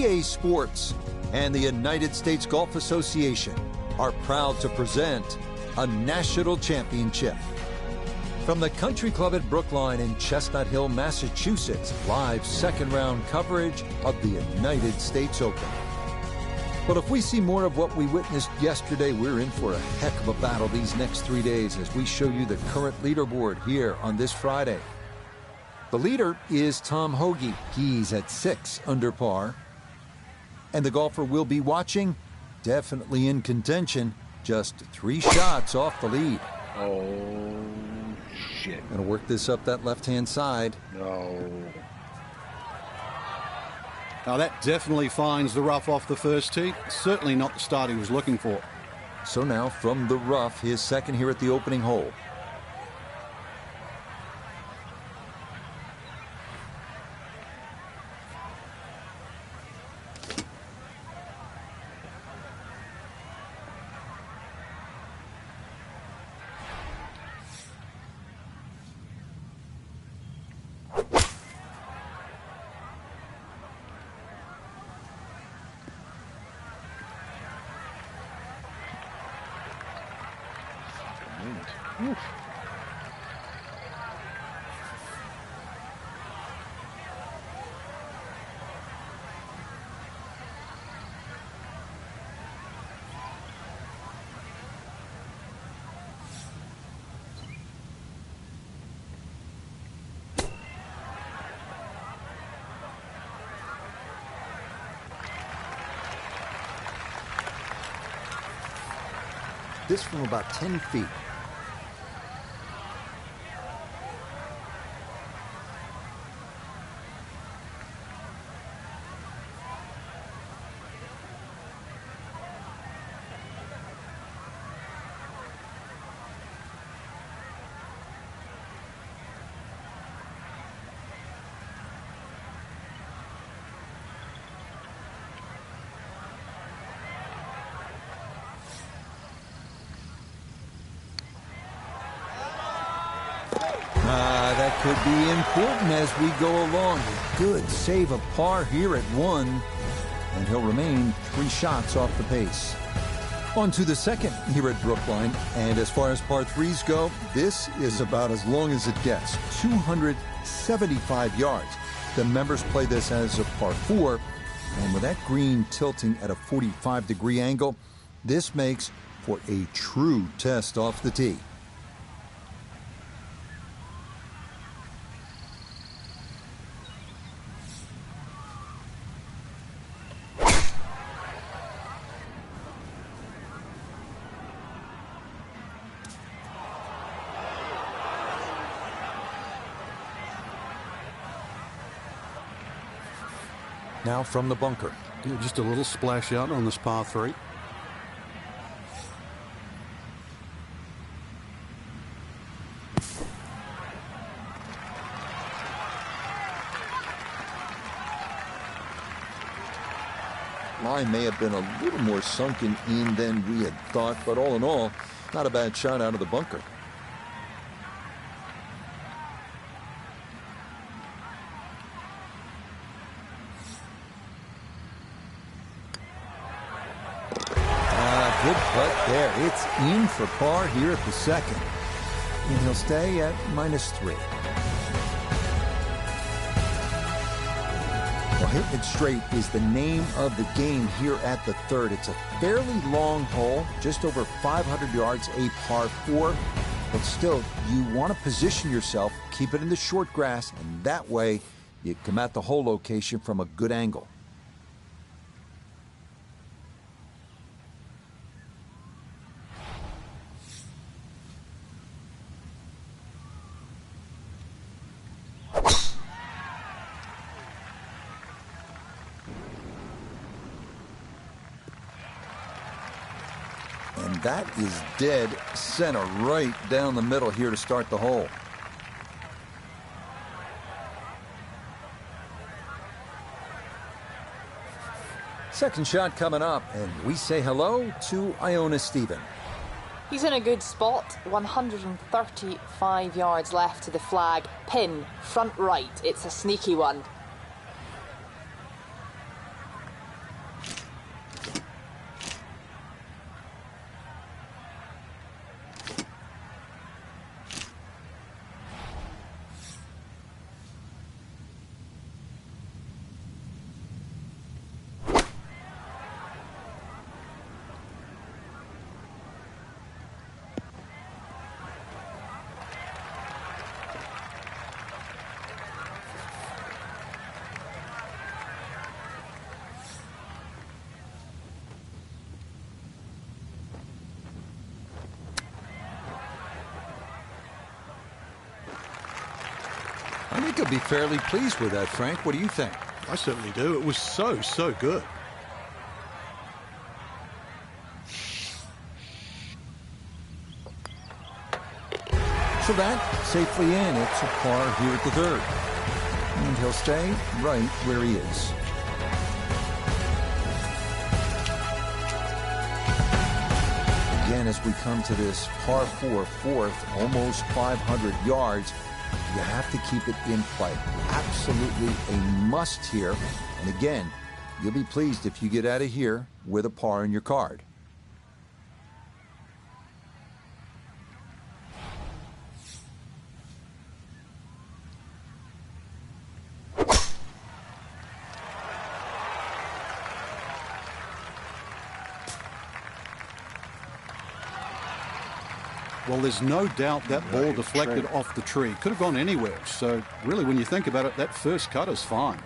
EA Sports and the United States Golf Association are proud to present a national championship. From the Country Club at Brookline in Chestnut Hill, Massachusetts, live second round coverage of the United States Open. But if we see more of what we witnessed yesterday, we're in for a heck of a battle these next 3 days as we show you the current leaderboard here on this Friday. The leader is Tom Hoge. He's at 6 under par. And the golfer we'll be watching, definitely in contention, just 3 shots off the lead. Oh, shit. Gonna work this up that left-hand side. No. Now that definitely finds the rough off the first tee. Certainly not the start he was looking for. So now from the rough, his second here at the opening hole. Oof. This from about 10 feet. That could be important as we go along. A good save of par here at 1. And he'll remain 3 shots off the pace. On to the second here at Brookline. And as far as par 3s go, this is about as long as it gets. 275 yards. The members play this as a par 4. And with that green tilting at a 45-degree angle, this makes for a true test off the tee. Now from the bunker. Yeah, just a little splash out on this par 3. Line may have been a little more sunken in than we had thought, but all in all, not a bad shot out of the bunker. Good putt there. It's in for par here at the second. And he'll stay at -3. Well, hitting it straight is the name of the game here at the third. It's a fairly long hole, just over 500 yards, a par 4. But still, you want to position yourself, keep it in the short grass, and that way you come at the hole location from a good angle. And that is dead center right down the middle here to start the hole. Second shot coming up, and we say hello to Iona Stephen. He's in a good spot. 135 yards left to the flag. Pin, front right. It's a sneaky one. I think he'll be fairly pleased with that, Frank. What do you think? I certainly do. It was so good. So that safely in. It's a par here at the third. And he'll stay right where he is. Again, as we come to this par 4 fourth, almost 500 yards, you have to keep it in play. Absolutely a must here. And again, you'll be pleased if you get out of here with a par in your card. Well, there's no doubt that ball deflected off the tree. Could have gone anywhere. So really, when you think about it, that first cut is fine.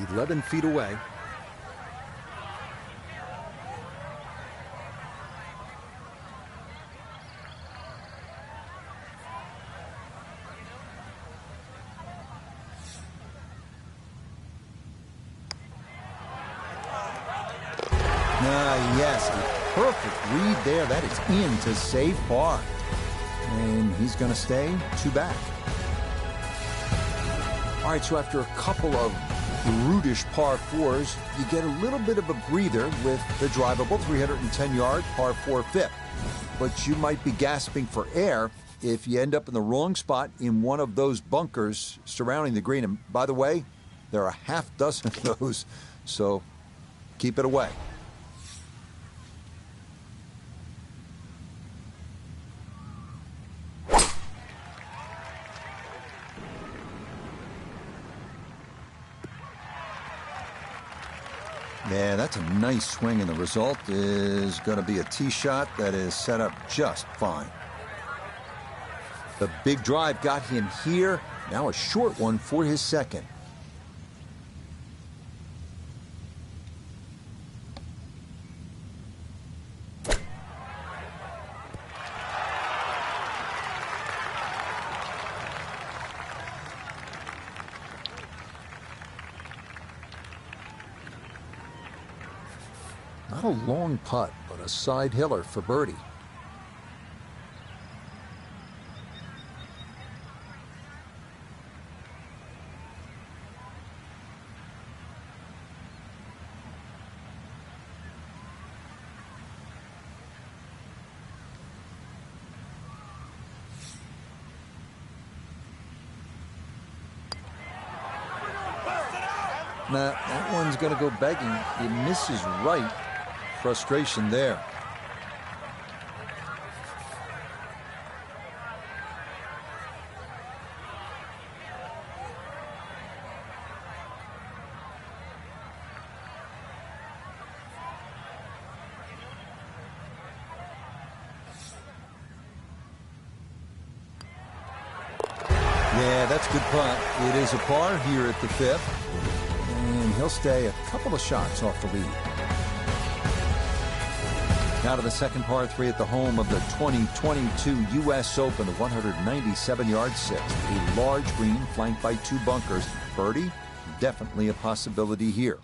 "11 feet away." Yes, a perfect read there. That is in to save par. And he's going to stay 2 back. All right, so after a couple of brutish par 4s, you get a little bit of a breather with the drivable 310-yard par 4 fifth. But you might be gasping for air if you end up in the wrong spot in one of those bunkers surrounding the green. And by the way, there are a half dozen of those, so keep it away. Yeah, that's a nice swing, and the result is going to be a tee shot that is set up just fine. The big drive got him here. Now a short one for his second. Not a long putt, but a side hiller for birdie. Nah, that one's going to go begging. It misses right. Frustration there. Yeah, that's a good putt. It is a par here at the fifth, and he'll stay a couple of shots off the lead. Now to the second par 3 at the home of the 2022 U.S. Open, the 197-yard sixth. A large green flanked by 2 bunkers. Birdie, definitely a possibility here.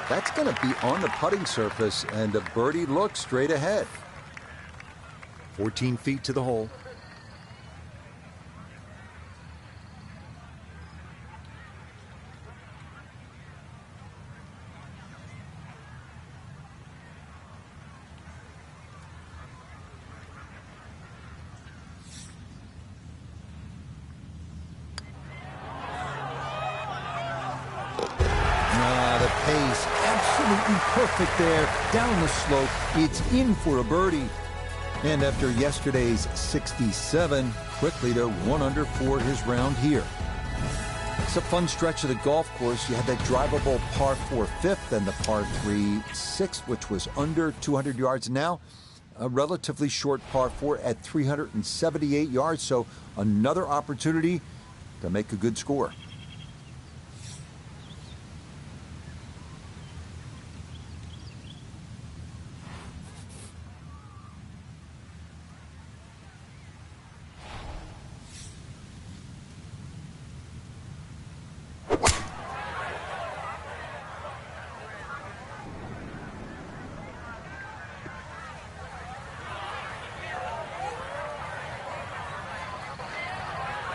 That's going to be on the putting surface, and a birdie look straight ahead. 14 feet to the hole. Pace absolutely perfect there. Down the slope, it's in for a birdie. And after yesterday's 67, quickly to 1 under for his round here. It's a fun stretch of the golf course. You had that drivable par 4 fifth and the par 3 sixth, which was under 200 yards. Now, a relatively short par 4 at 378 yards. So another opportunity to make a good score.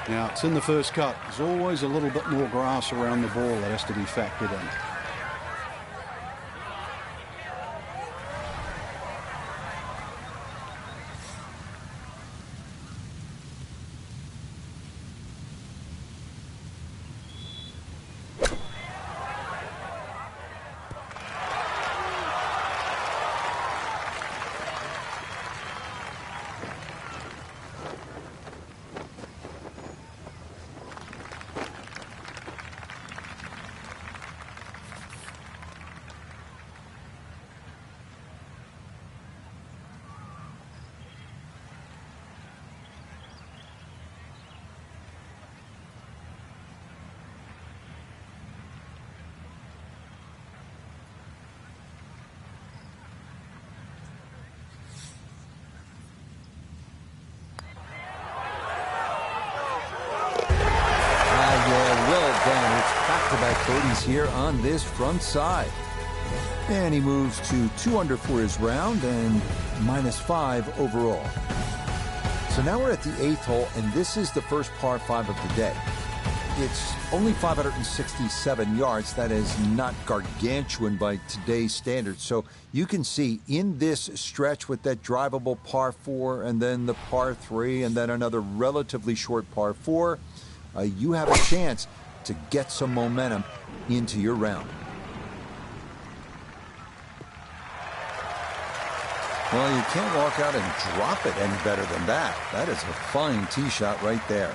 Now, it's in the first cut. There's always a little bit more grass around the ball that has to be factored in. Back-to-back birdies here on this front side. And he moves to 2 under for his round and -5 overall. So now we're at the 8th hole, and this is the first par 5 of the day. It's only 567 yards. That is not gargantuan by today's standards. So you can see in this stretch with that drivable par 4 and then the par 3 and then another relatively short par 4, you have a chance to get some momentum into your round. Well, you can't walk out and drop it any better than that. That is a fine tee shot right there.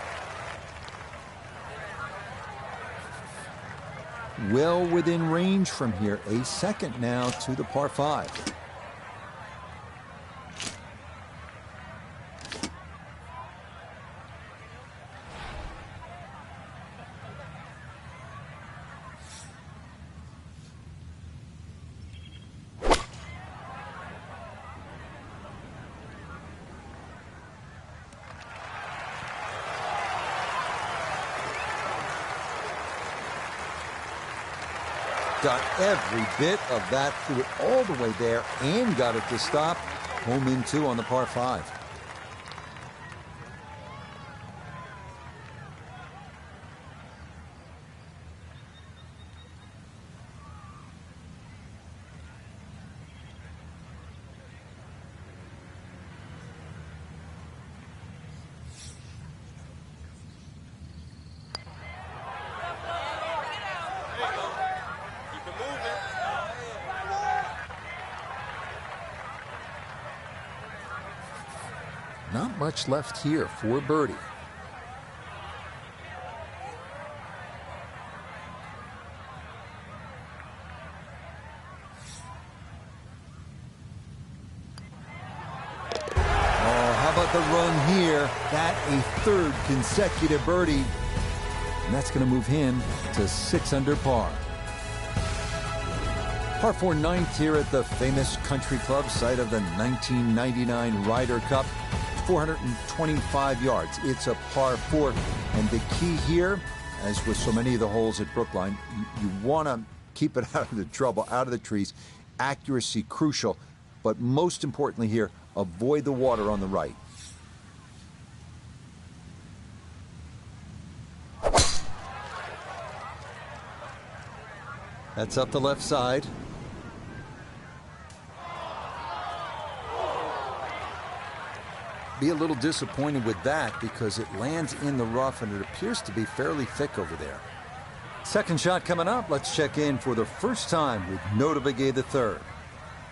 Well within range from here. A second now to the par 5. Got every bit of that, threw it all the way there and got it to stop. Home in 2 on the par 5. Not much left here for birdie. Oh, how about the run here? That a third consecutive birdie. And that's going to move him to 6 under par. Par 4 ninth here at the famous country club site of the 1999 Ryder Cup. 425 yards. It's a par 4. And the key here, as with so many of the holes at Brookline, you want to Keep it out of the trouble, out of the trees. Accuracy crucial, but most importantly here, avoid the water on the right. That's up the left side. Be a little disappointed with that because it lands in the rough and it appears to be fairly thick over there. Second shot coming up. Let's check in for the first time with Notavigay III.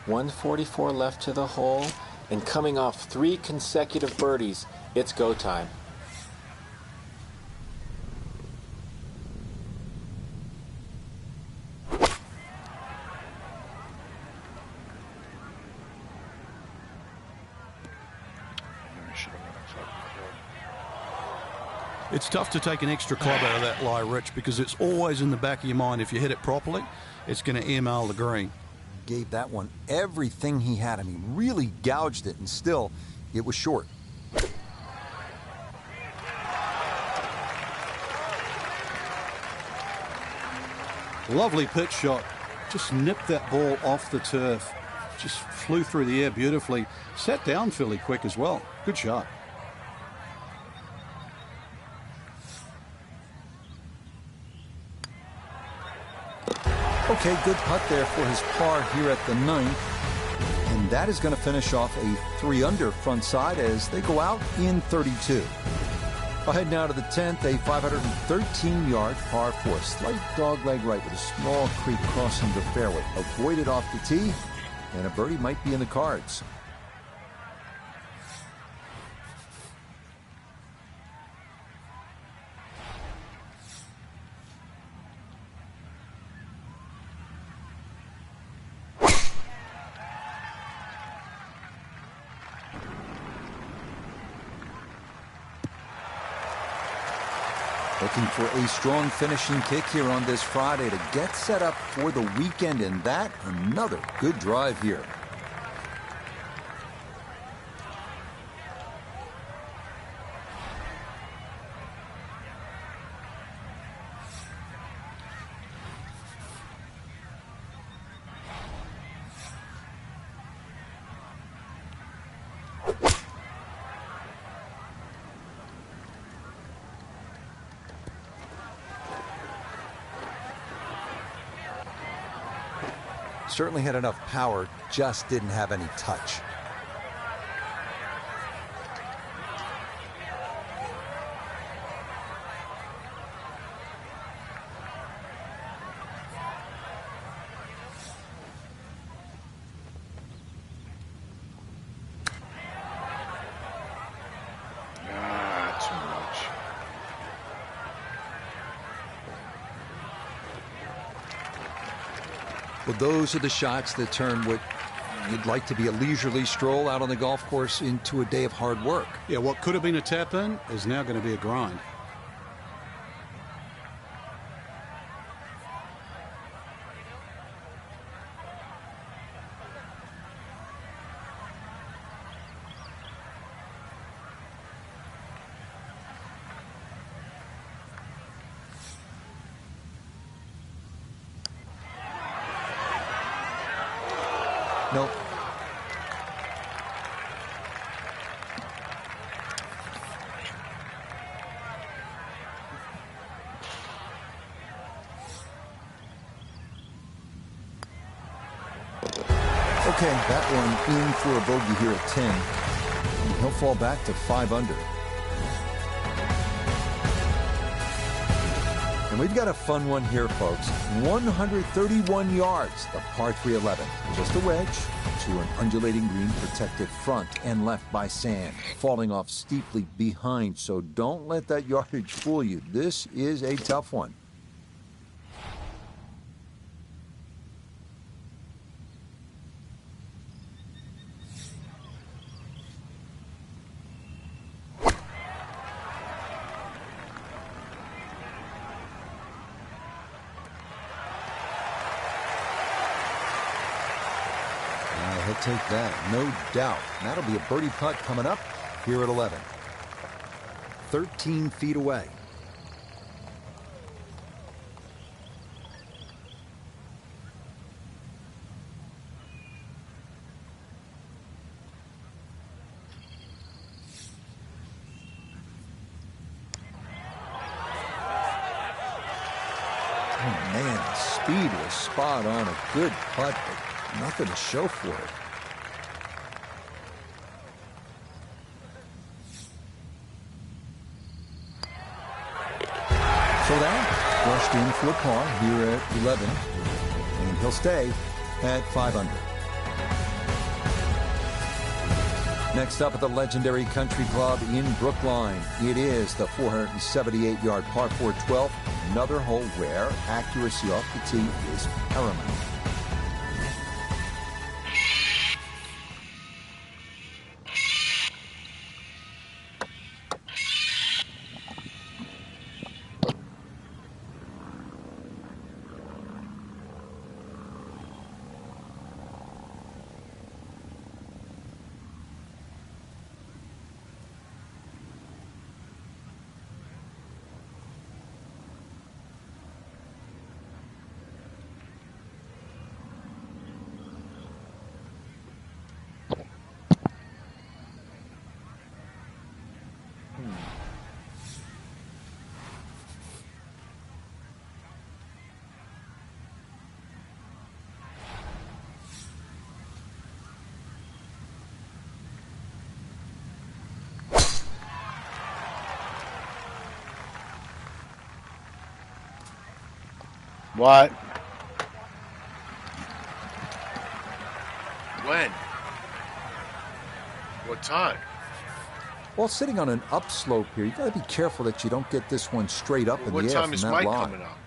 144 left to the hole, and coming off 3 consecutive birdies, it's go time. It's tough to take an extra club out of that lie, Rich, because it's always in the back of your mind. If you hit it properly, it's going to email the green. Gave that one everything he had. I mean, really gouged it, and still, it was short. Lovely pitch shot. Just nipped that ball off the turf. Just flew through the air beautifully. Sat down fairly quick as well. Good shot. Okay, good putt there for his par here at the 9th. And that is going to finish off a 3-under front side as they go out in 32. Ahead now to the 10th, a 513-yard par 4. Slight dogleg right with a small creek crossing the fairway. Avoided off the tee, and a birdie might be in the cards. Looking for a strong finishing kick here on this Friday to get set up for the weekend, and that another good drive here. Certainly had enough power, just didn't have any touch. Too much. Well, those are the shots that turn what you'd like to be a leisurely stroll out on the golf course into a day of hard work. Yeah, what could have been a tap-in is now going to be a grind. Nope. Okay, that one in for a bogey here at 10. And he'll fall back to 5 under. And we've got a fun one here, folks. 131 yards, the par 3 11. Just a wedge to an undulating green protected front and left by sand, falling off steeply behind. So don't let that yardage fool you. This is a tough one. He'll take that, no doubt. And that'll be a birdie putt coming up here at 11. 13 feet away. speed was spot on. A good putt, but nothing to show for it. So that brushed in for a par here at 11, and he'll stay at 5 under. Next up at the legendary Country Club in Brookline, it is the 478-yard par 4 12th, another hole where accuracy off the tee is paramount. What? When? What time? Well, sitting on an upslope here, you got to be careful that you don't get this one straight up in the air from that line. What time is Mike coming up?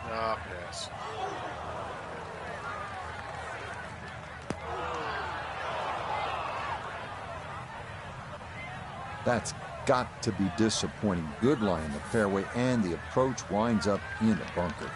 Ah, pass. That's got to be disappointing. Good lie in the fairway, and the approach winds up in the bunker.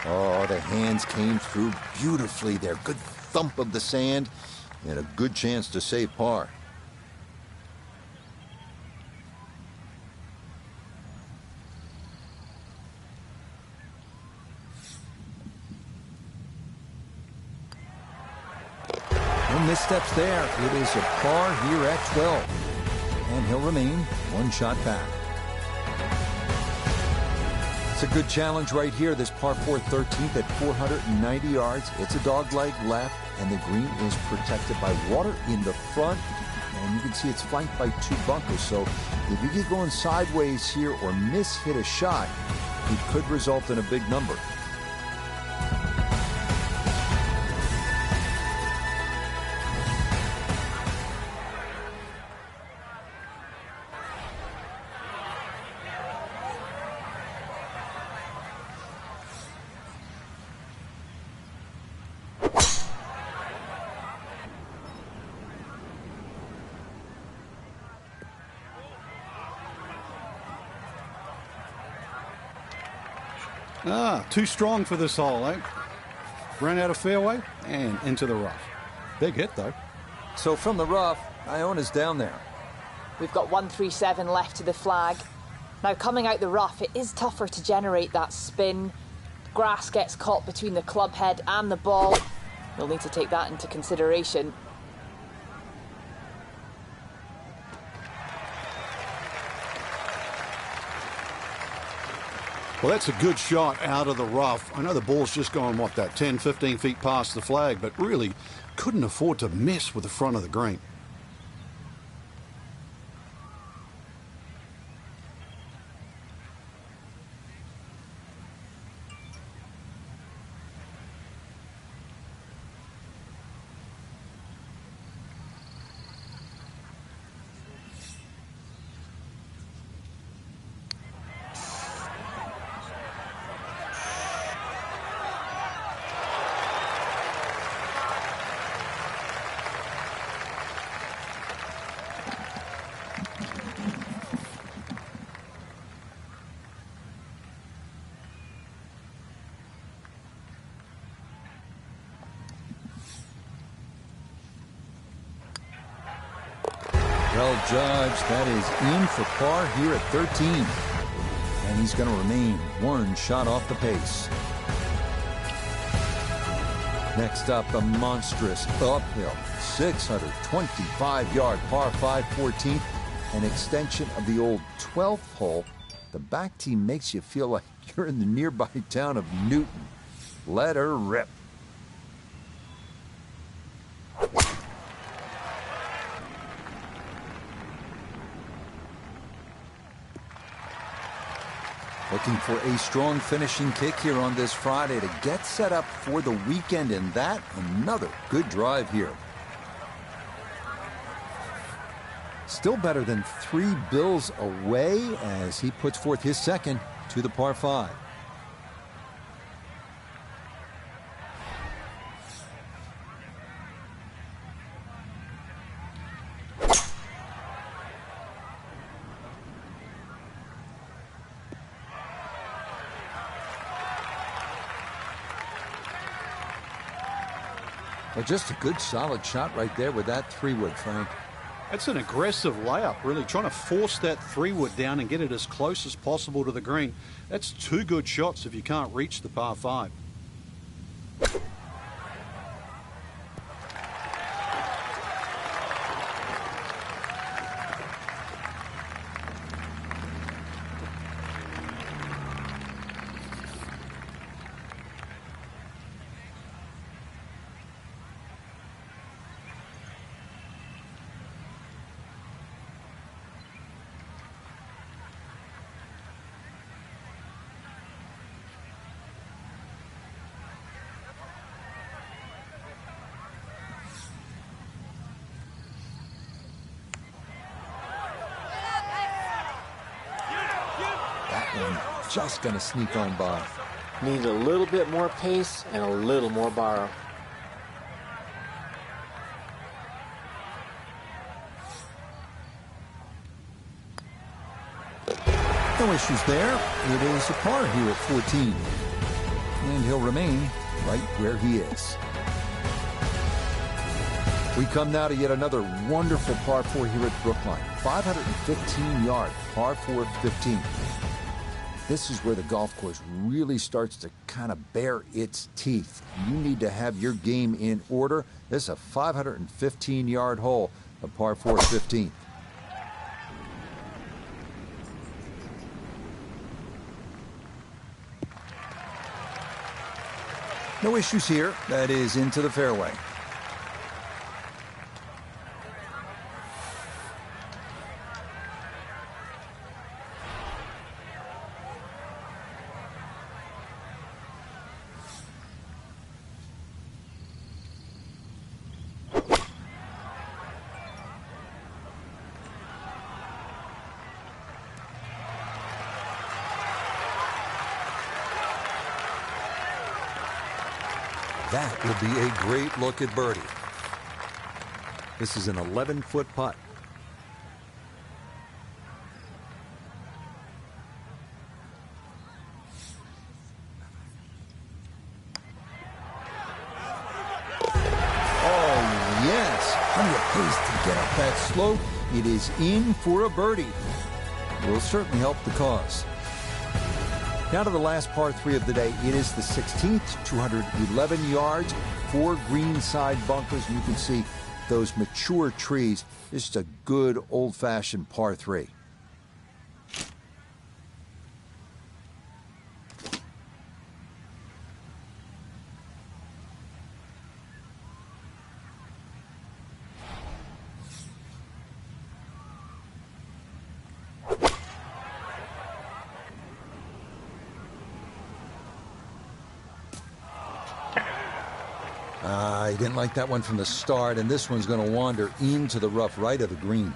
Oh, the hands came through beautifully there. Good thump of the sand and a good chance to save par. No missteps there. It is a par here at 12. And he'll remain one shot back. It's a good challenge right here. This par 4 13th at 490 yards. It's a dogleg left, and the green is protected by water in the front. And you can see it's flanked by 2 bunkers. So if you get going sideways here or hit a shot, it could result in a big number. Too strong for this hole, eh? Ran out of fairway and into the rough. Big hit, though. So from the rough, Iona's down there. We've got 137 left to the flag. Now, coming out the rough, it is tougher to generate that spin. Grass gets caught between the club head and the ball. You'll need to take that into consideration. Well, that's a good shot out of the rough. I know the ball's just gone, what, that 10, 15 feet past the flag, but really couldn't afford to mess with the front of the green. Well judged. That is in for par here at 13. And he's going to remain one shot off the pace. Next up, the monstrous uphill 625-yard par 5 14th, an extension of the old 12th hole. The back tee makes you feel like you're in the nearby town of Newton. Let her rip. Looking for a strong finishing kick here on this Friday to get set up for the weekend, and that another good drive here. Still better than 3 bills away as he puts forth his second to the par 5. Well, just a good solid shot right there with that 3-wood, Frank. That's an aggressive layup, really trying to force that 3-wood down and get it as close as possible to the green. That's 2 good shots if you can't reach the par 5. Just going to sneak on by. Need a little bit more pace and a little more borrow. No issues there. It is a par here at 14. And he'll remain right where he is. We come now to yet another wonderful par 4 here at Brookline. 515-yard par 4 15. This is where the golf course really starts to kind of bare its teeth. You need to have your game in order. This is a 515-yard hole, a par 4 15. No issues here. That is into the fairway. That will be a great look at birdie. This is an 11-foot putt. Oh, yes. Plenty of pace to get up that slope. It is in for a birdie. Will certainly help the cause. Now to the last par 3 of the day. It is the 16th, 211 yards, 4 greenside bunkers. And you can see those mature trees. It's just a good old-fashioned par 3. He didn't like that one from the start, and this one's going to wander into the rough right of the green.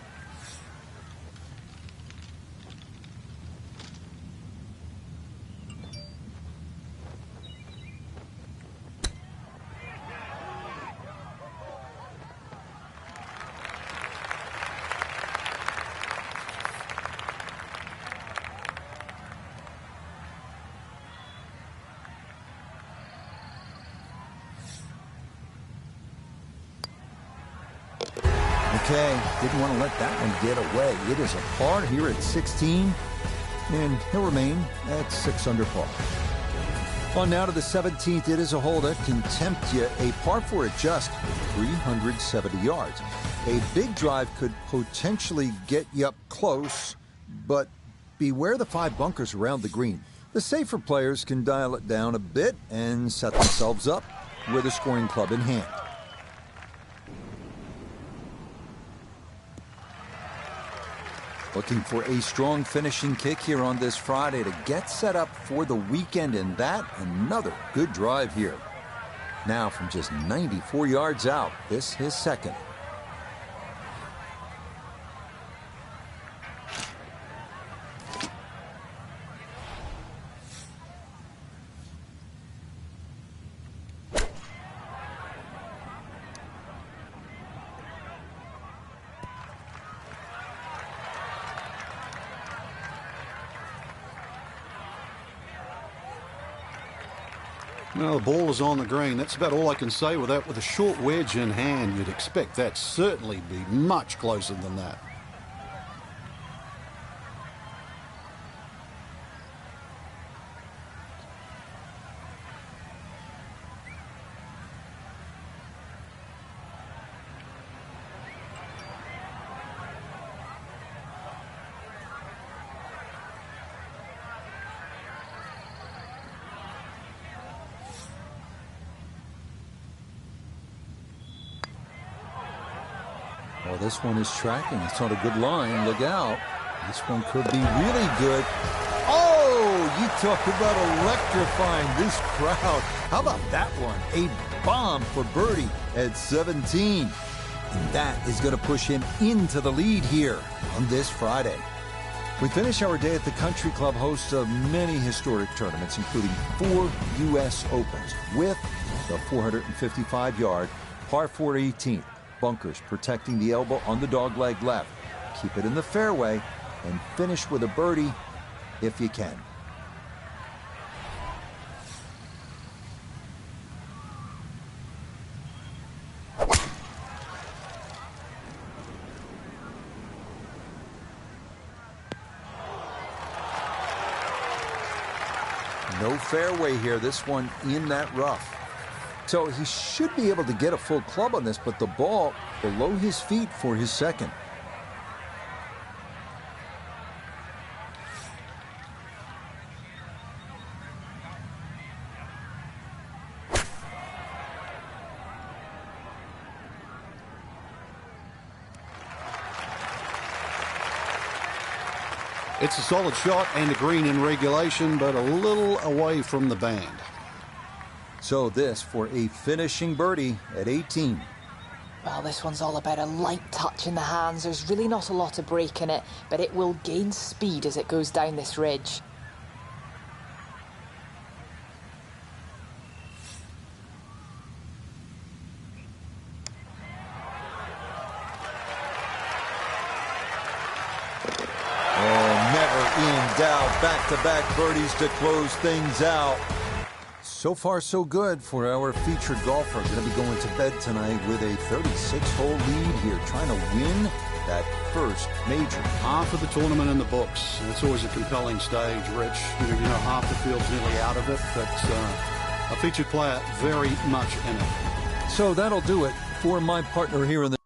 Okay, didn't want to let that one get away. It is a par here at 16, and he'll remain at 6 under par. On now to the 17th, it is a hole that can tempt you. A par 4 at just 370 yards. A big drive could potentially get you up close, but beware the 5 bunkers around the green. The safer players can dial it down a bit and set themselves up with a scoring club in hand. Looking for a strong finishing kick here on this Friday to get set up for the weekend, and that another good drive here. Now from just 94 yards out, this his second. Well, the ball is on the green. That's about all I can say with that. With a short wedge in hand, you'd expect that certainly be much closer than that. Oh, this one is tracking. It's on a good line. Look out. This one could be really good. Oh, you talk about electrifying this crowd. How about that one? A bomb for birdie at 17. And that is going to push him into the lead here on this Friday. We finish our day at the Country Club, host of many historic tournaments, including 4 U.S. Opens with the 455-yard par 4 18th. Bunkers protecting the elbow on the dogleg left. Keep it in the fairway and finish with a birdie if you can. No fairway here. This one in that rough. So he should be able to get a full club on this, but the ball below his feet for his second. It's a solid shot and a green in regulation, but a little away from the band. So this for a finishing birdie at 18. Well, this one's all about a light touch in the hands. There's really not a lot of break in it, but it will gain speed as it goes down this ridge. Oh, never in doubt. Back-to-back birdies to close things out. So far, so good for our featured golfer. Going to be going to bed tonight with a 36-hole lead here, trying to win that first major. Half of the tournament in the books. It's always a compelling stage, Rich. You know, half the field's nearly out of it, but a featured player very much in it. So that'll do it for my partner here in the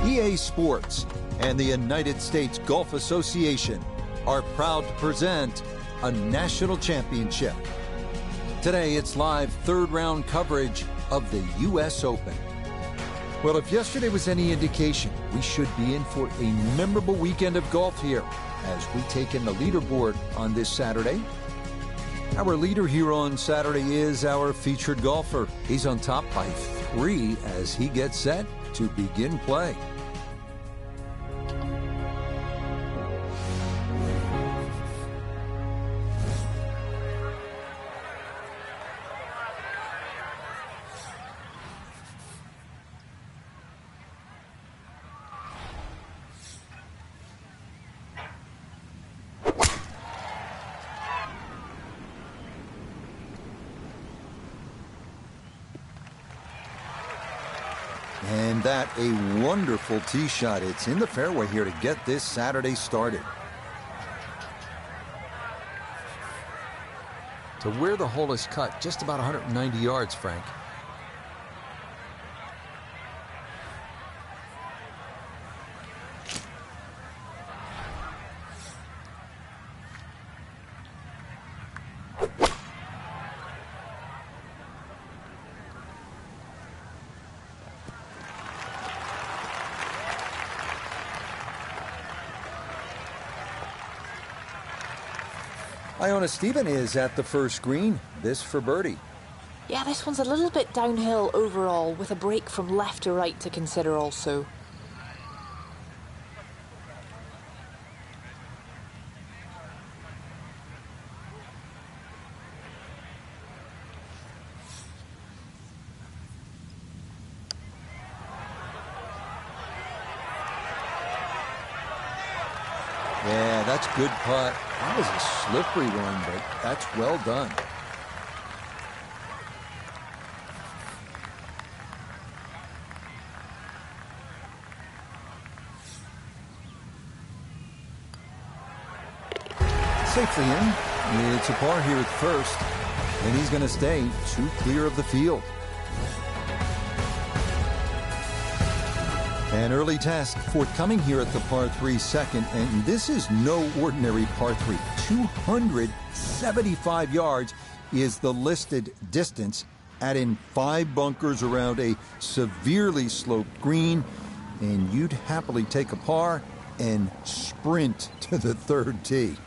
EA Sports and the United States Golf Association are proud to present a national championship. Today, it's live third-round coverage of the U.S. Open. Well, if yesterday was any indication, we should be in for a memorable weekend of golf here as we take in the leaderboard on this Saturday. Our leader here on Saturday is our featured golfer. He's on top by 3 as he gets set to begin play. And that a wonderful tee shot. It's in the fairway here to get this Saturday started. To where the hole is cut, just about 190 yards, Frank. Iona Stephen is at the first green. This for birdie. Yeah, this one's a little bit downhill overall, with a break from left to right to consider also. Yeah, that's good putt. That was a slippery one, but that's well done. Safely in. It's a par here at first, and he's going to stay 2 clear of the field. An early test forthcoming here at the par 3 second, and this is no ordinary par 3. 275 yards is the listed distance. Add in 5 bunkers around a severely sloped green, and you'd happily take a par and sprint to the 3rd tee.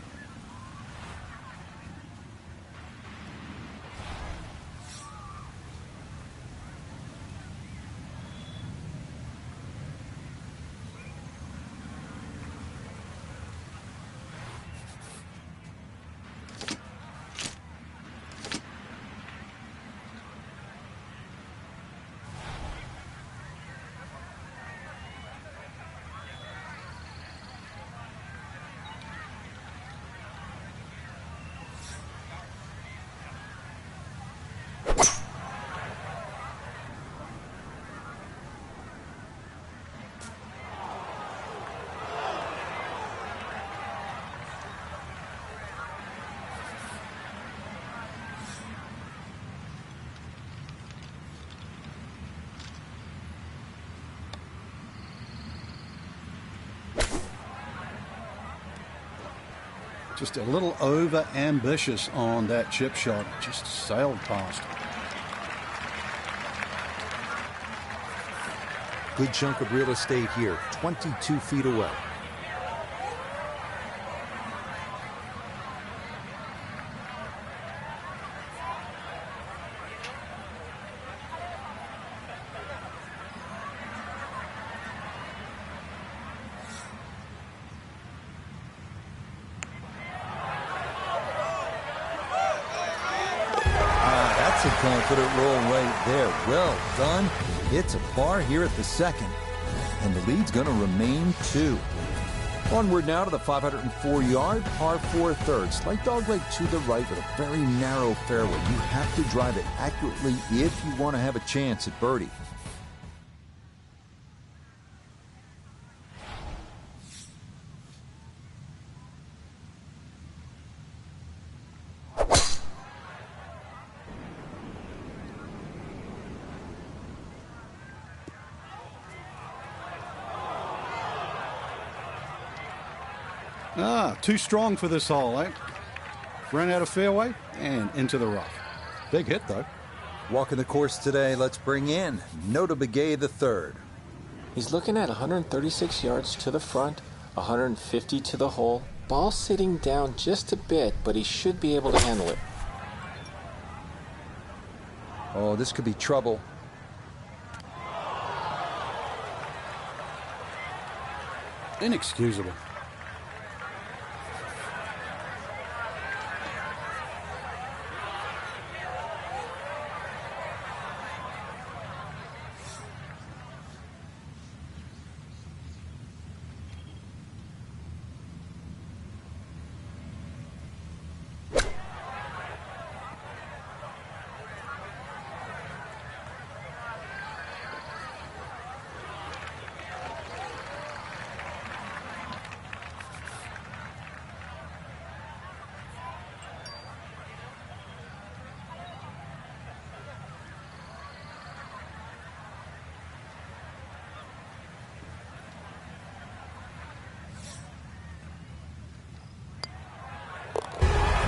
Just a little over-ambitious on that chip shot. Just sailed past. Good chunk of real estate here, 22 feet away. That's a confident roll right there. Well done. It's a par here at the second, and the lead's going to remain 2. Onward now to the 504-yard par 4 third. Slight dogleg to the right with a very narrow fairway. You have to drive it accurately if you want to have a chance at birdie. Too strong for this hole, eh? Ran out of fairway and into the rough. Big hit, though. Walking the course today, let's bring in Nota Begay III. He's looking at 136 yards to the front, 150 to the hole. Ball sitting down just a bit, but he should be able to handle it. Oh, this could be trouble. Inexcusable.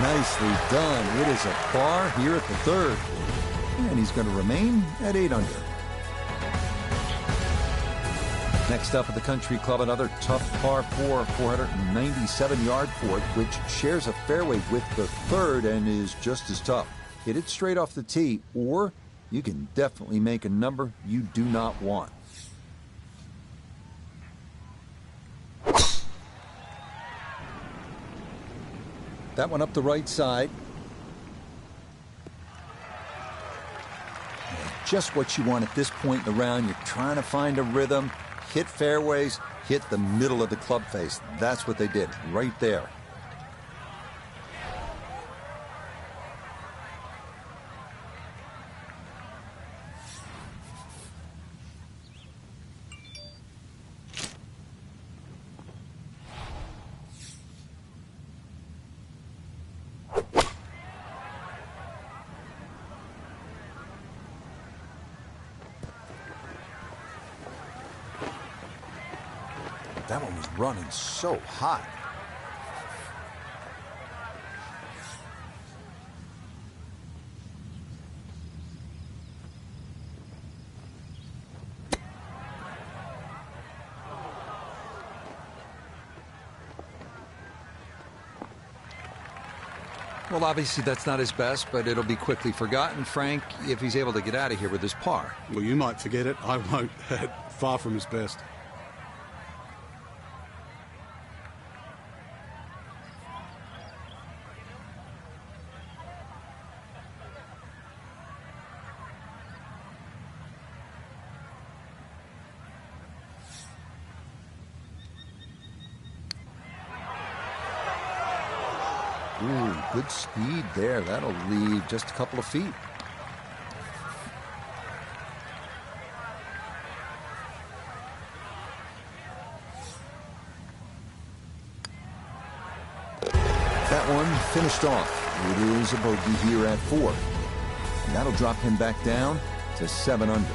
Nicely done. It is a par here at the third. And he's going to remain at 8 under. Next up at the Country Club, another tough par 4, 497-yard fort, which shares a fairway with the third and is just as tough. Hit it straight off the tee, or you can definitely make a number you do not want. That one up the right side. And just what you want at this point in the round. You're trying to find a rhythm, hit fairways, hit the middle of the club face. That's what they did right there. That one was running so hot. Well, obviously that's not his best, but it'll be quickly forgotten, Frank, if he's able to get out of here with his par. Well, you might forget it. I won't. Far from his best. Ooh, good speed there. That'll leave just a couple of feet. That one finished off. It is a bogey here at 4. And that'll drop him back down to 7 under.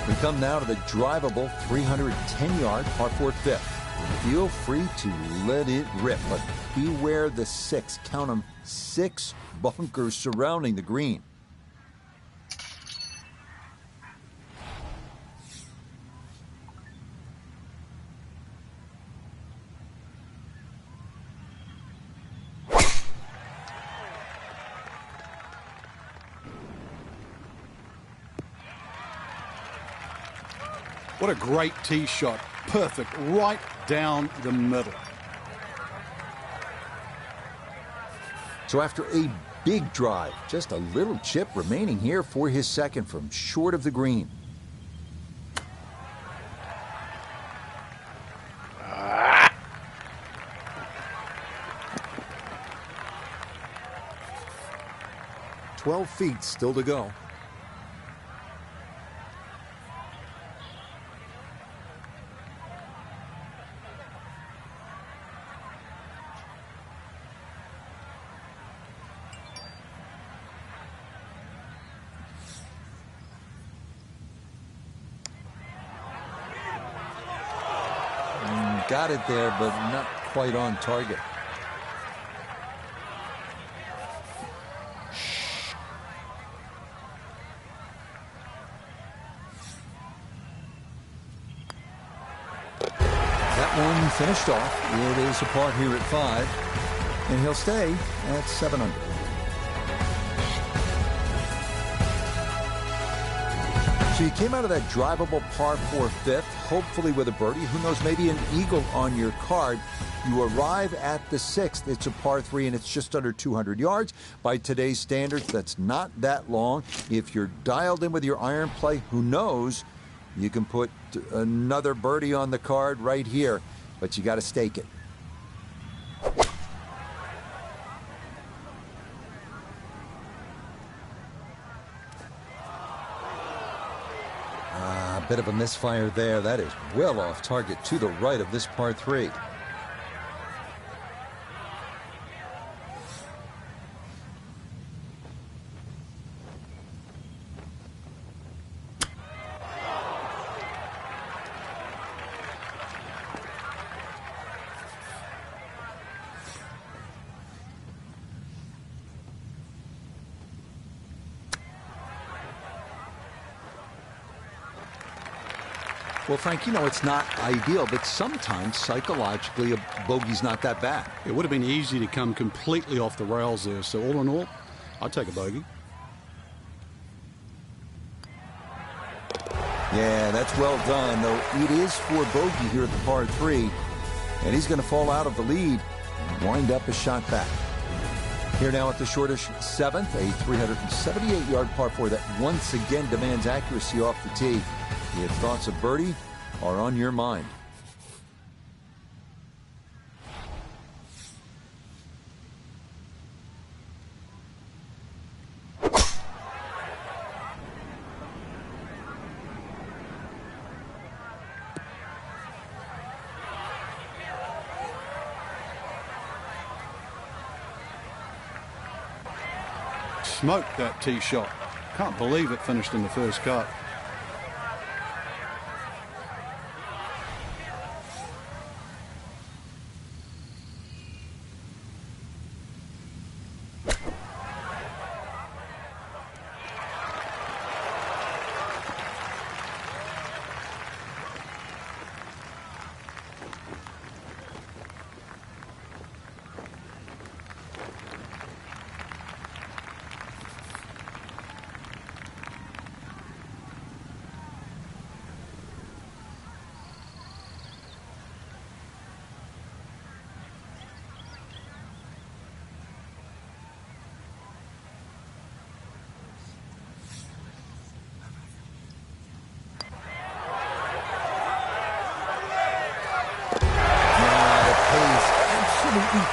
We come now to the drivable 310-yard par 4 fifth. Feel free to let it rip, but beware the 6. Count them, 6 bunkers surrounding the green. What a great tee shot. Perfect, right down the middle. So after a big drive, just a little chip remaining here for his second from short of the green. Ah. 12 feet still to go. Got it there, but not quite on target. That one finished off. It is a par here at 5, and he'll stay at 7 under. So you came out of that drivable par 4 fifth, hopefully with a birdie. Who knows, maybe an eagle on your card. You arrive at the 6th. It's a par 3, and it's just under 200 yards. By today's standards, that's not that long. If you're dialed in with your iron play, who knows, you can put another birdie on the card right here, but you got to stake it. A bit of a misfire there. That is well off target to the right of this par 3. Well, Frank, you know it's not ideal, but sometimes psychologically a bogey's not that bad. It would have been easy to come completely off the rails there. So all in all, I'd take a bogey. Yeah, that's well done, though it is for bogey here at the par 3. And he's going to fall out of the lead and wind up a shot back. Here now at the shortish 7th, a 378-yard par 4 that once again demands accuracy off the tee. If thoughts of birdie are on your mind. Smoked that tee shot. Can't believe it finished in the first cut.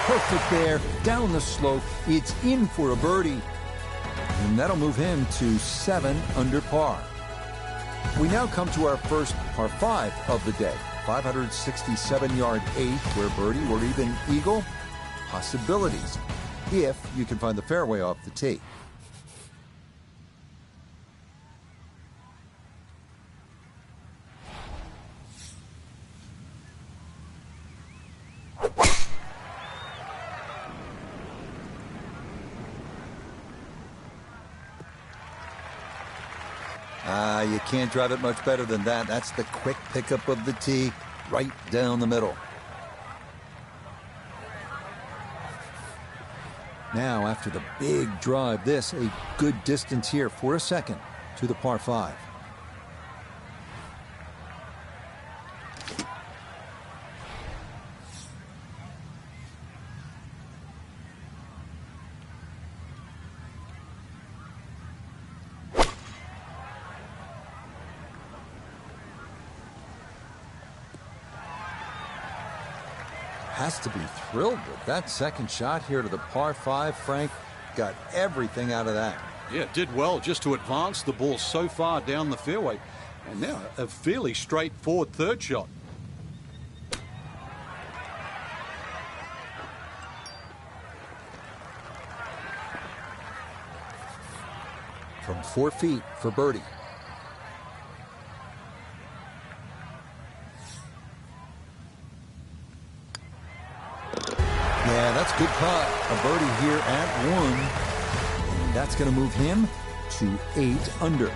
Perfect there, down the slope. It's in for a birdie. And that'll move him to 7 under par. We now come to our first par 5 of the day. 567-yard 8th, where birdie or even eagle. Possibilities, if you can find the fairway off the tee. You can't drive it much better than that. That's the quick pickup of the tee right down the middle. Now, after the big drive, this a good distance here for a second to the par 5. Has to be thrilled with that second shot here to the par 5. Frank got everything out of that. Yeah, did well just to advance the ball so far down the fairway. And now a fairly straightforward third shot. From 4 feet for birdie. Yeah, that's good putt. A birdie here at 1. And that's going to move him to 8 under.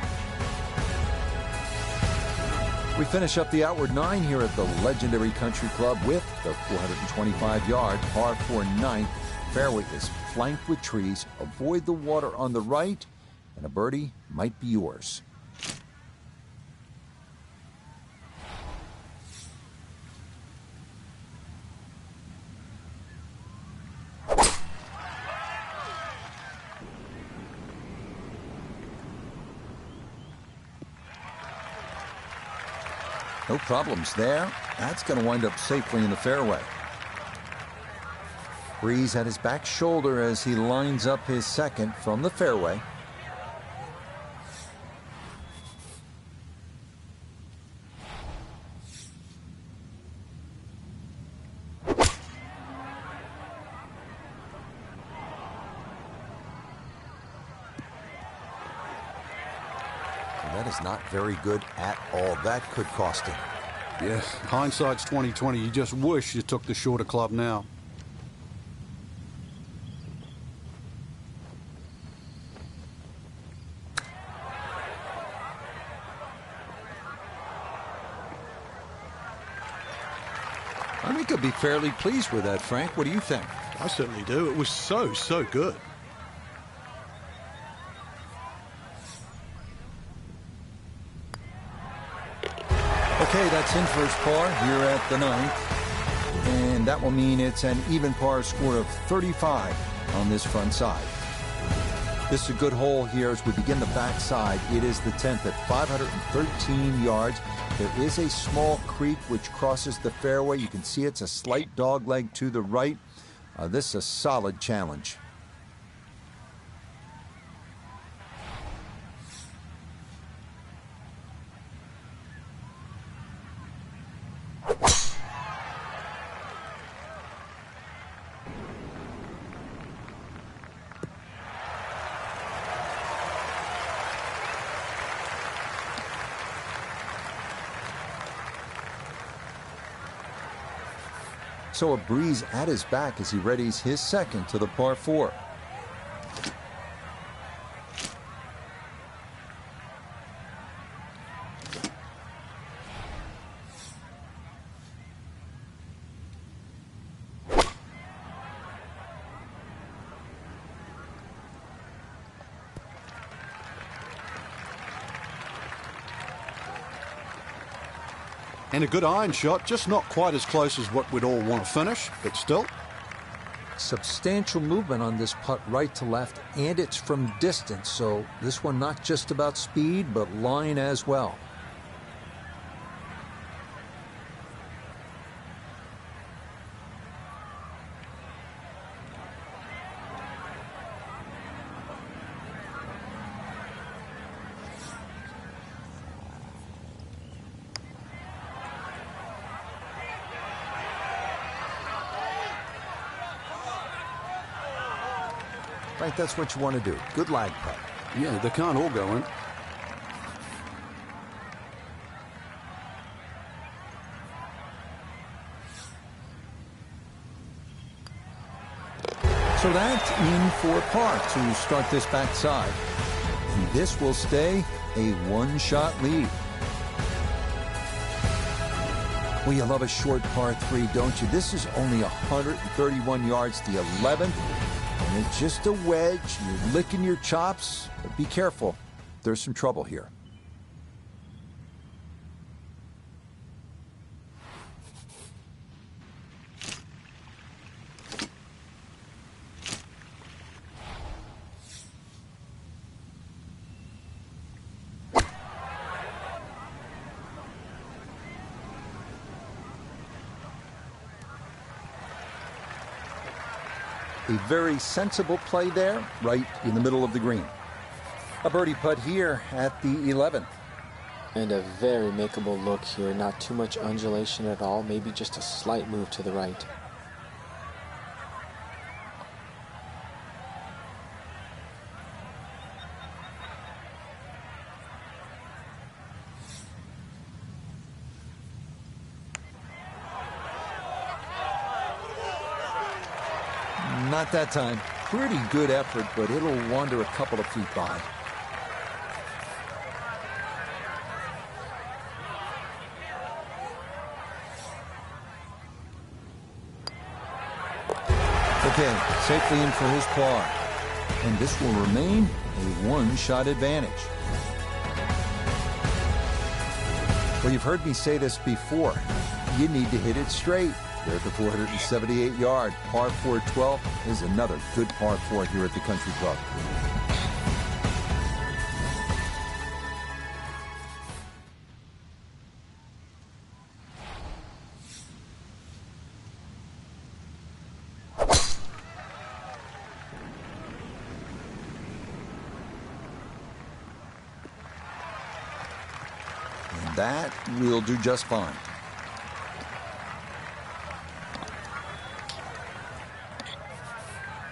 We finish up the outward 9 here at the legendary Country Club with the 425-yard par 4 9th. Fairway is flanked with trees. Avoid the water on the right, and a birdie might be yours. No problems there. That's going to wind up safely in the fairway. Breeze at his back shoulder as he lines up his second from the fairway. That is not very good at all. That could cost him. Yeah, hindsight's 20/20. You just wish you took the shorter club now. I think he'll be fairly pleased with that, Frank. What do you think? I certainly do. It was so good. Okay, that's in first par here at the ninth. And that will mean it's an even par score of 35 on this front side. This is a good hole here as we begin the backside. It is the 10th at 513 yards. There is a small creek which crosses the fairway. You can see it's a slight dog leg to the right. This is a solid challenge. So a breeze at his back as he readies his second to the par 4. And a good iron shot, just not quite as close as what we'd all want to finish, but still. Substantial movement on this putt right to left, and it's from distance, so this one not just about speed, but line as well. Right, that's what you want to do. Good lag putt. Yeah, they can't all go in. So that's in for par to start this backside. And this will stay a one-shot lead. Well, you love a short par 3, don't you? This is only 131 yards, the 11th. And it's just a wedge. You're licking your chops. But be careful. There's some trouble here. A very sensible play there, right in the middle of the green. A birdie putt here at the 11th. And a very makeable look here. Not too much undulation at all. Maybe just a slight move to the right. Not that time. Pretty good effort, but it'll wander a couple of feet by. Okay, safely in for his par. And this will remain a one-shot advantage. Well, you've heard me say this before. You need to hit it straight. There at the 478-yard, par 412 is another good par 4 here at the Country Club. that will do just fine.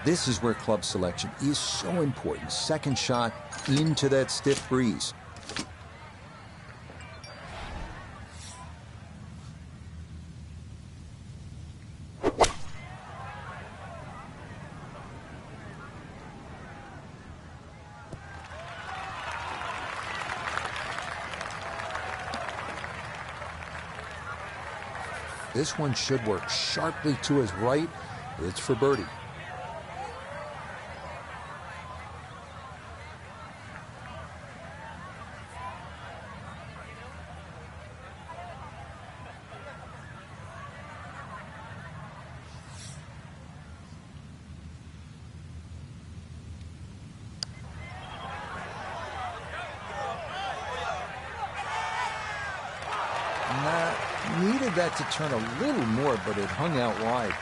This is where club selection is so important. Second shot into that stiff breeze. This one should work sharply to his right. It's for birdie. Needed that to turn a little more, but it hung out wide.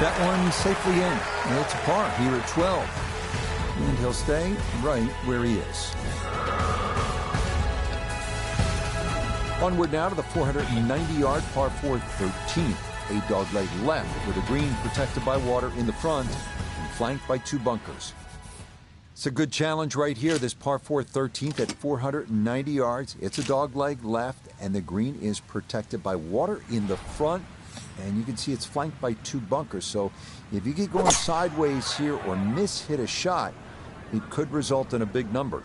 That one safely in. And it's a par here at 12. And he'll stay right where he is. Onward now to the 490-yard par 4 13th. A dogleg left with a green protected by water in the front and flanked by 2 bunkers. It's a good challenge right here, this par 4 13th at 490 yards. It's a dogleg left and the green is protected by water in the front. And you can see it's flanked by 2 bunkers. So if you get going sideways here or miss-hit a shot, it could result in a big number.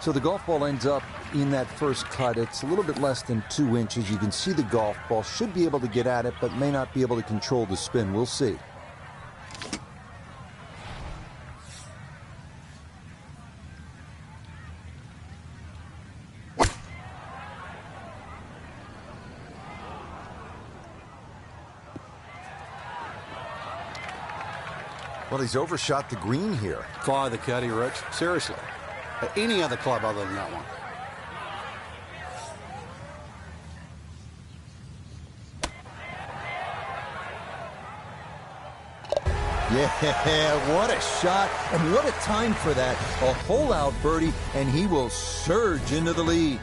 So the golf ball ends up in that first cut. It's a little bit less than 2 inches. You can see the golf ball. Should be able to get at it, but may not be able to control the spin. We'll see. Well, he's overshot the green here. Fire the caddy, Rich. Seriously. Any other club other than that one. Yeah, what a shot and what a time for that. A hole-out birdie, and he will surge into the lead.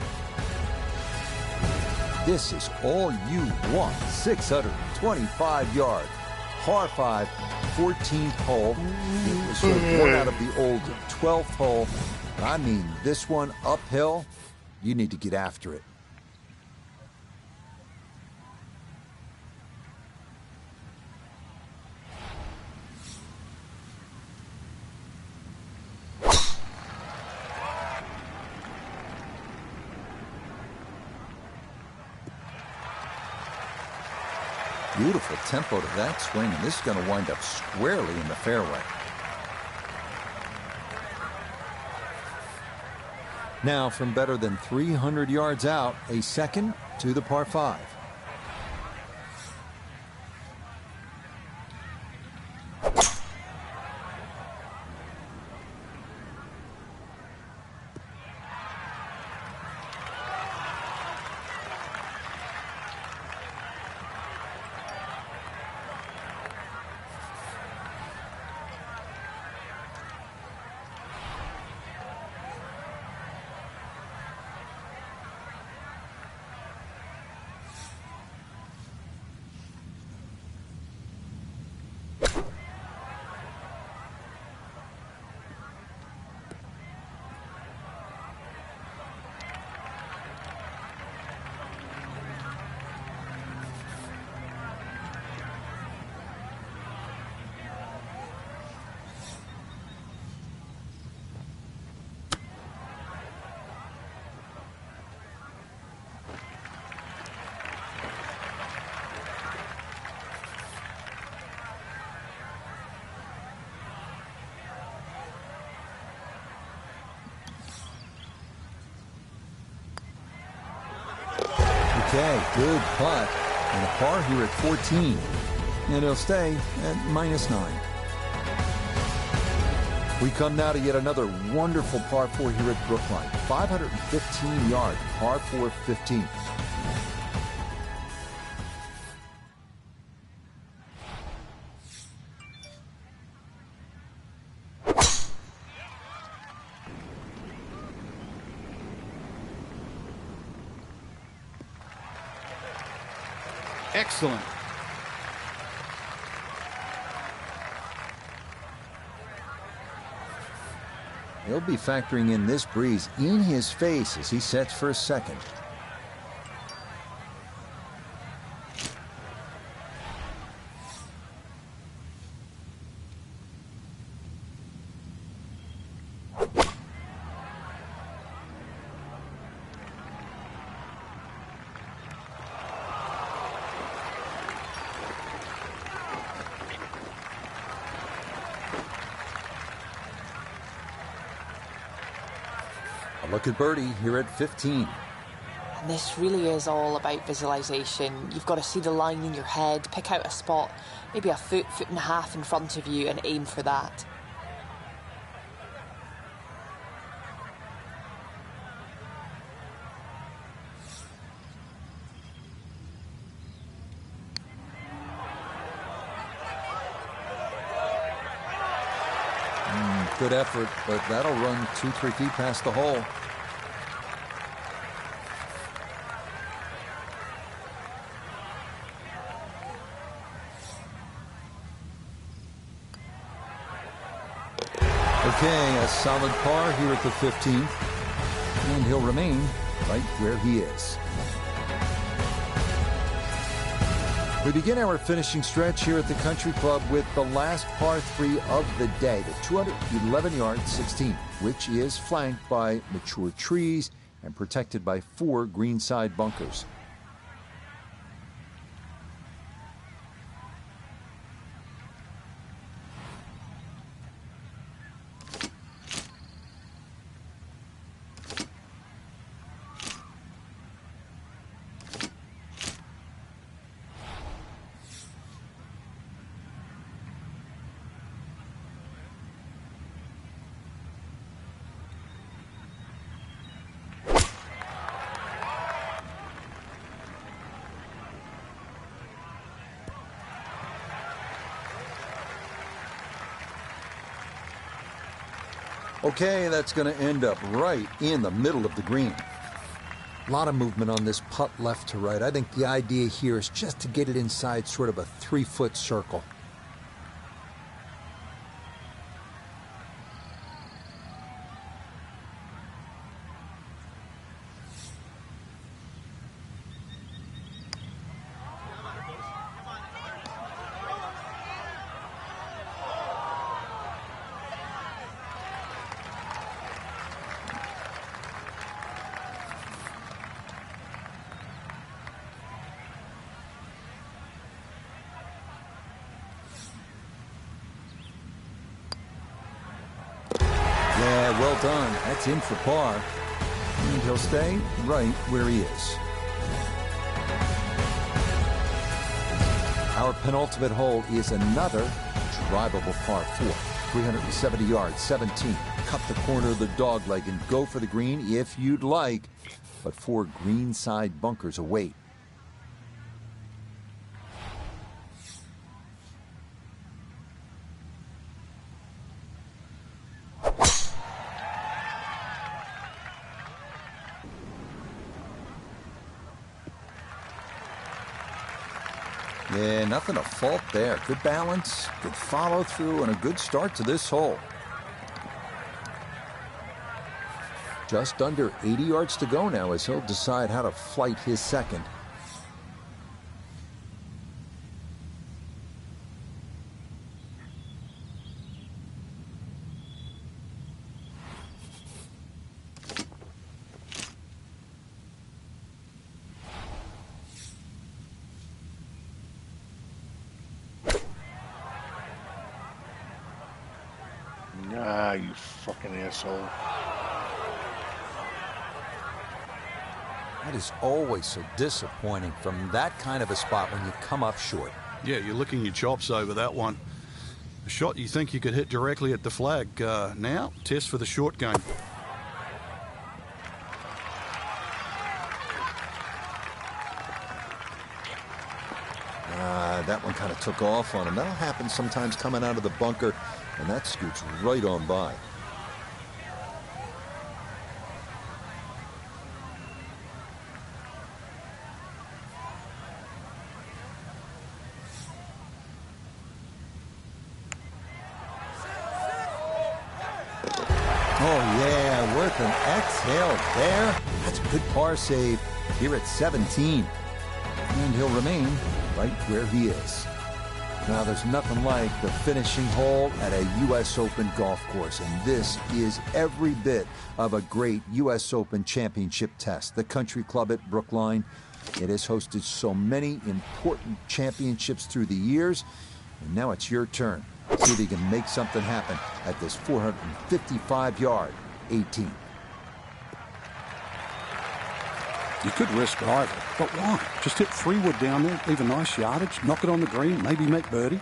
This is all you want. 625 yards. Par 5, 14th hole. It was sort of one out of the old 12th hole. I mean, this one uphill, you need to get after it. Beautiful tempo to that swing, and this is going to wind up squarely in the fairway. Now, from better than 300 yards out, a second to the par 5. Okay, good putt. And a par here at 14. And it'll stay at -9. We come now to yet another wonderful par 4 here at Brookline. 515 yard, par 4 15. Excellent. He'll be factoring in this breeze in his face as he sets for a second. Look at birdie here at 15. And this really is all about visualization. You've got to see the line in your head, pick out a spot, maybe a foot and a half in front of you, and aim for that. Good effort, but that'll run 2-3 feet past the hole. Okay, a solid par here at the 15th, and he'll remain right where he is. We begin our finishing stretch here at the Country Club with the last par 3 of the day, the 211 yard 16, which is flanked by mature trees and protected by 4 greenside bunkers. Okay, that's going to end up right in the middle of the green. A lot of movement on this putt left to right. I think the idea here is just to get it inside sort of a 3-foot circle. Yeah, well done. That's in for par. And he'll stay right where he is. Our penultimate hole is another drivable par 4. 370 yards, 17. Cut the corner of the dogleg and go for the green if you'd like. But 4 greenside bunkers await. Yeah, nothing to fault there. Good balance, good follow through, and a good start to this hole. Just under 80 yards to go now as he'll decide how to flight his second. Ah, you fucking asshole. That is always so disappointing from that kind of a spot when you come up short. Yeah, you're licking your chops over that one. A shot you think you could hit directly at the flag. Now, test for the short game. That one kind of took off on him. That'll happen sometimes coming out of the bunker, and that scoots right on by. Oh, yeah, worth an exhale there. That's a good par save here at 17. And he'll remain right where he is. Now, there's nothing like the finishing hole at a U.S. Open golf course, and this is every bit of a great U.S. Open championship test. The Country Club at Brookline, it has hosted so many important championships through the years, and now it's your turn. See if you can make something happen at this 455-yard 18. You could risk either, but why? Just hit 3-wood down there, leave a nice yardage, knock it on the green, maybe make birdie.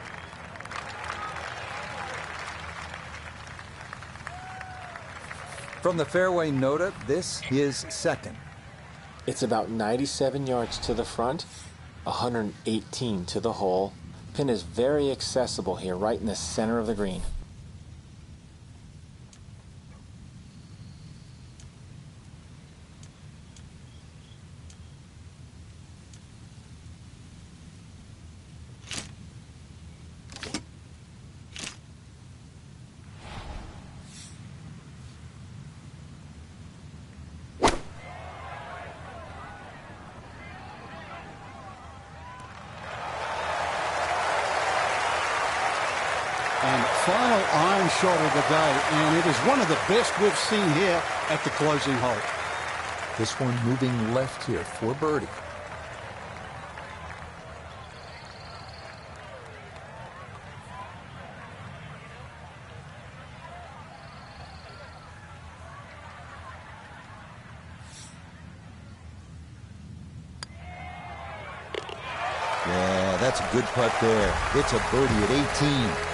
From the fairway nota, this is second. It's about 97 yards to the front, 118 to the hole. Pin is very accessible here, right in the center of the green. And final iron shot of the day, and it is one of the best we've seen here at the closing hole. This one moving left here for birdie. Yeah, that's a good putt there. It's a birdie at 18.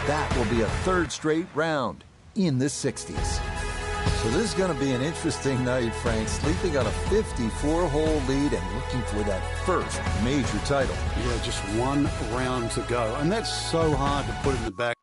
That will be a third straight round in the 60s. So this is going to be an interesting night, Frank. Sleeping on a 54-hole lead and looking for that first major title. Yeah, just one round to go. And that's so hard to put in the back.